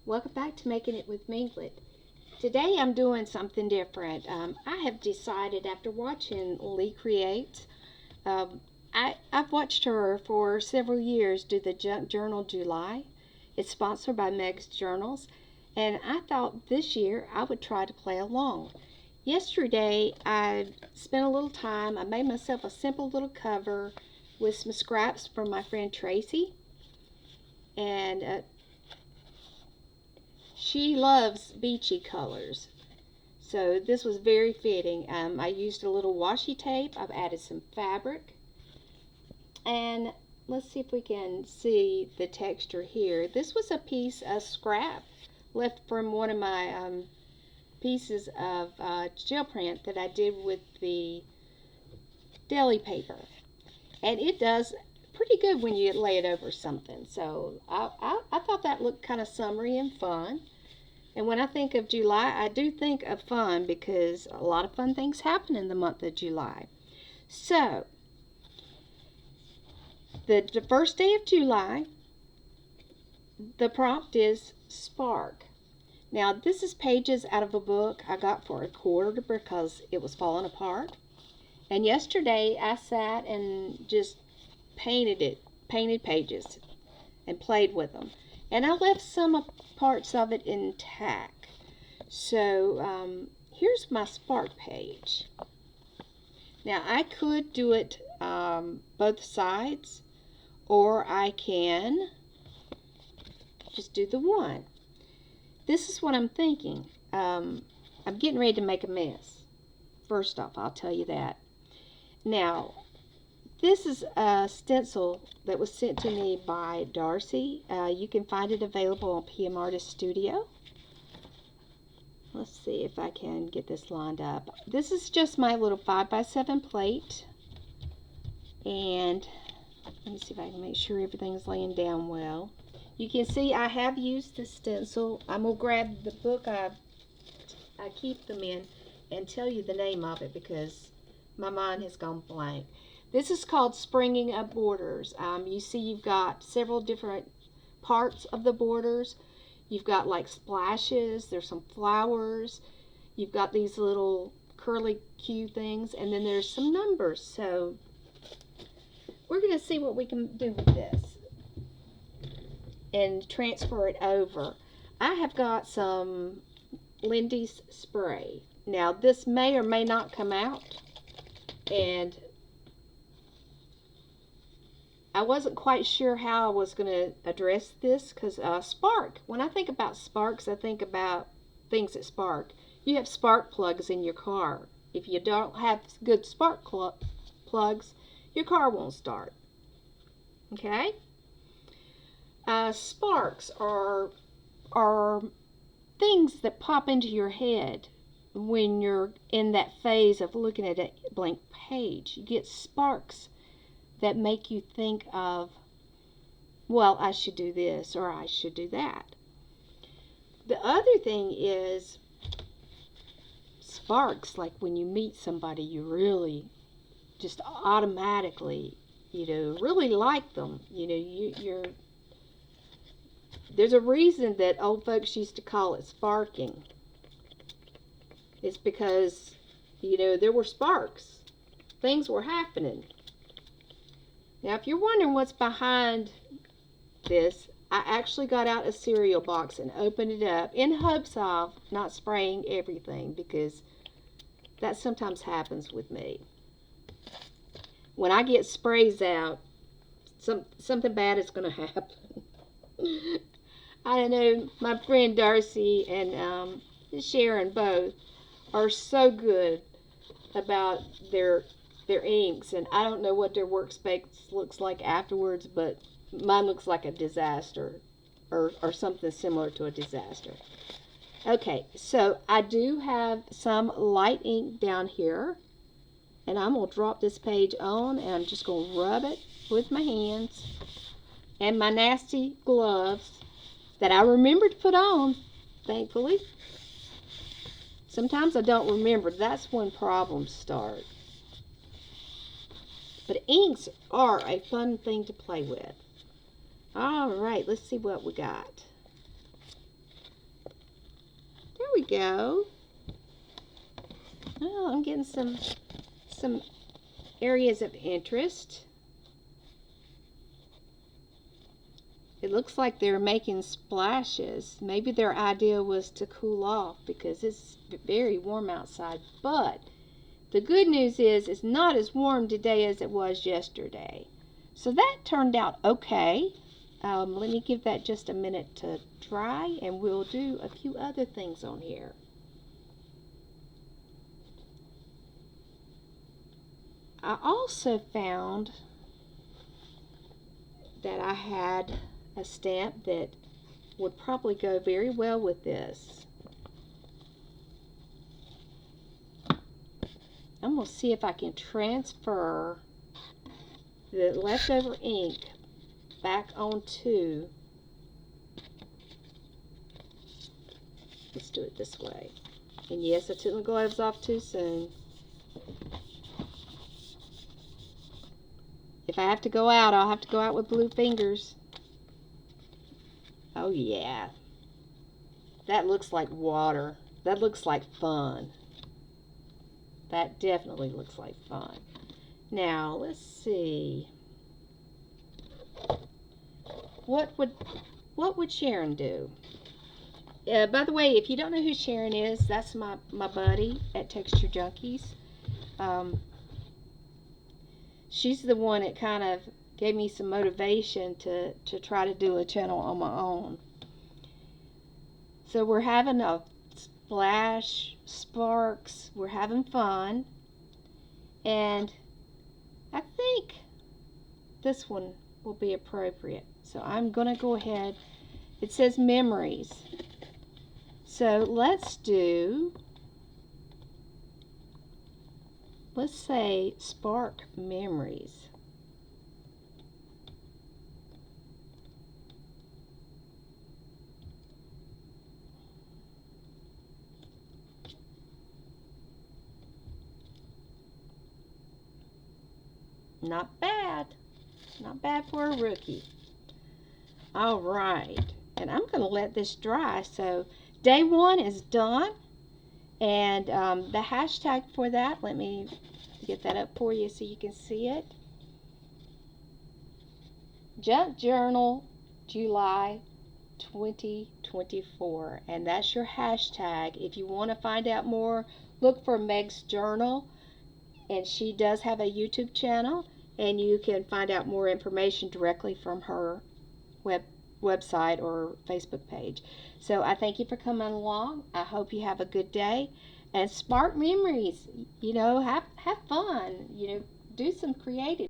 Welcome back to Making It with Minglet. Today I'm doing something different. I have decided after watching Lee Create, um, I've watched her for several years do the Journal July. It's sponsored by Meg's Journals, and I thought this year I would try to play along. Yesterday I spent a little time. I made myself a simple little cover with some scraps from my friend Tracy, and she loves beachy colors. So this was very fitting. I used a little washi tape. I've added some fabric. And let's see if we can see the texture here. This was a piece of scrap left from one of my pieces of gel print that I did with the deli paper. And it does pretty good when you lay it over something. So I thought that looked kind of summery and fun. And when I think of July, I do think of fun because a lot of fun things happen in the month of July. So, the first day of July, the prompt is spark. Now, this is pages out of a book I got for $1 because it was falling apart. And yesterday, I sat and just painted pages, and played with them. And I left some parts of it intact. So here's my spark page. Now I could do it both sides, or I can just do the one. This is what I'm thinking. I'm getting ready to make a mess. First off, I'll tell you that. Now, this is a stencil that was sent to me by Darcy. You can find it available on PM Artist Studio. Let's see if I can get this lined up. This is just my little 5x7 plate. And let me see if I can make sure everything's laying down well. You can see I have used the stencil. I'm going to grab the book I keep them in and tell you the name of it because my mind has gone blank. This is called Springing Up Borders. You see you've got several different parts of the borders. You've got like splashes, there's some flowers, you've got these little curly Q things, and then there's some numbers. So we're going to see what we can do with this and transfer it over. I have got some Lindy's spray. Now this may or may not come out, and I wasn't quite sure how I was going to address this because spark. When I think about sparks, I think about things that spark. You have spark plugs in your car. If you don't have good spark plugs, your car won't start. Okay? Sparks are things that pop into your head when you're in that phase of looking at a blank page. You get sparks that make you think of, well, I should do this or I should do that. The other thing is sparks, like when you meet somebody you really just automatically, really like them. There's a reason that old folks used to call it sparking. It's because, there were sparks. Things were happening. Now, if you're wondering what's behind this, I actually got out a cereal box and opened it up in hopes of not spraying everything because that sometimes happens with me. When I get sprays out, something bad is going to happen. I know my friend Darcy and Sharon both are so good about their inks, and I don't know what their workspace looks like afterwards, but mine looks like a disaster or something similar to a disaster. Okay, so I do have some light ink down here, and I'm going to drop this page on, and I'm just going to rub it with my hands and my nasty gloves that I remember to put on, thankfully. Sometimes I don't remember. That's when problems start. But inks are a fun thing to play with. Alright, let's see what we got. There we go. Oh, I'm getting some areas of interest. It looks like they're making splashes. Maybe their idea was to cool off because it's very warm outside. But the good news is it's not as warm today as it was yesterday. So that turned out okay. Let me give that just a minute to dry, and we'll do a few other things on here. I also found that I had a stamp that would probably go very well with this. I'm going to see if I can transfer the leftover ink back onto, let's do it this way. And yes, I took my gloves off too soon. If I have to go out, I'll have to go out with blue fingers. Oh yeah. That looks like water. That looks like fun. That definitely looks like fun. Now, let's see. What would Sharon do? By the way, if you don't know who Sharon is, that's my buddy at Texture Junkies. She's the one that kind of gave me some motivation to try to do a channel on my own. So we're having a splash, sparks, we're having fun, and I think this one will be appropriate. So I'm going to go ahead. It says memories. So let's say spark memories. Not bad. Not bad for a rookie. All right. And I'm going to let this dry. So day 1 is done. And the hashtag for that, let me get that up for you so you can see it. Junk Journal, July 2024. And that's your hashtag. If you want to find out more, look for Meg's Journal. And she does have a YouTube channel. And you can find out more information directly from her website or Facebook page. So I thank you for coming along. I hope you have a good day. And spark memories. You know, have fun. You know, do some creative.